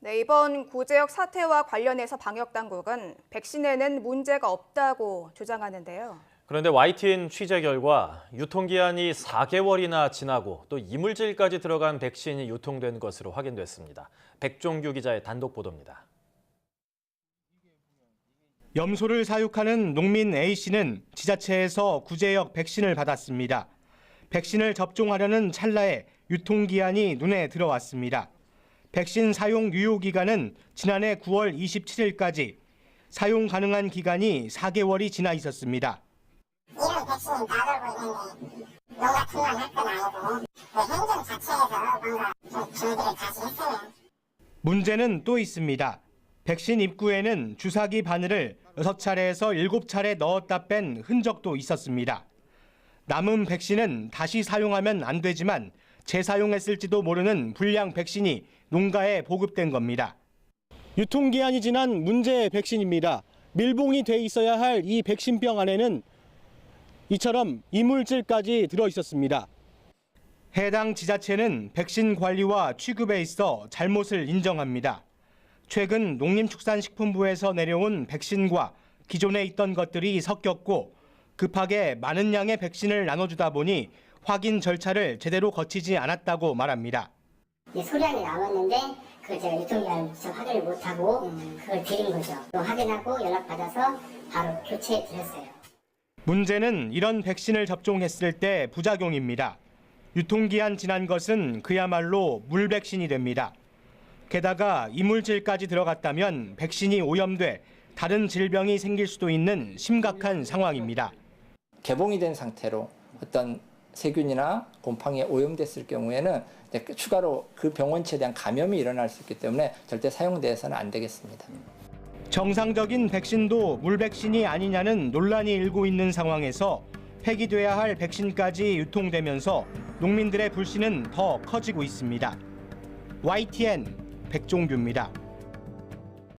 네, 이번 구제역 사태와 관련해서 방역당국은 백신에는 문제가 없다고 주장하는데요. 그런데 YTN 취재 결과 유통기한이 4개월이나 지나고 또 이물질까지 들어간 백신이 유통된 것으로 확인됐습니다. 백종규 기자의 단독 보도입니다. 염소를 사육하는 농민 A씨는 지자체에서 구제역 백신을 받았습니다. 백신을 접종하려는 찰나에 유통기한이 눈에 들어왔습니다. 백신 사용 유효기간은 지난해 9월 27일까지, 사용 가능한 기간이 4개월이 지나 있었습니다. 이런 백신이 나돌고 있는데 농 같은 건 할 건 아니고 행정 자체에서 뭔가 좀 준비를 다시 했으면. 문제는 또 있습니다. 백신 입구에는 주사기 바늘을 6차례에서 7차례 넣었다 뺀 흔적도 있었습니다. 남은 백신은 다시 사용하면 안 되지만 재사용했을지도 모르는 불량 백신이 농가에 보급된 겁니다. 유통기한이 지난 문제의 백신입니다. 밀봉이 돼 있어야 할 이 백신병 안에는 이처럼 이물질까지 들어 있었습니다. 해당 지자체는 백신 관리와 취급에 있어 잘못을 인정합니다. 최근 농림축산식품부에서 내려온 백신과 기존에 있던 것들이 섞였고 급하게 많은 양의 백신을 나눠주다 보니 확인 절차를 제대로 거치지 않았다고 말합니다. 소량이 남았는데 그걸 제가 유통기한을 확인을 못하고 그걸 드린 거죠. 또 확인하고 연락받아서 바로 교체해 드렸어요. 문제는 이런 백신을 접종했을 때 부작용입니다. 유통기한 지난 것은 그야말로 물백신이 됩니다. 게다가 이물질까지 들어갔다면 백신이 오염돼 다른 질병이 생길 수도 있는 심각한 상황입니다. 개봉이 된 상태로 어떤 세균이나 곰팡이에 오염됐을 경우에는 추가로 그 병원체에 대한 감염이 일어날 수 있기 때문에 절대 사용돼서는 안 되겠습니다. 정상적인 백신도 물백신이 아니냐는 논란이 일고 있는 상황에서 폐기돼야 할 백신까지 유통되면서 농민들의 불신은 더 커지고 있습니다. YTN 백종규입니다.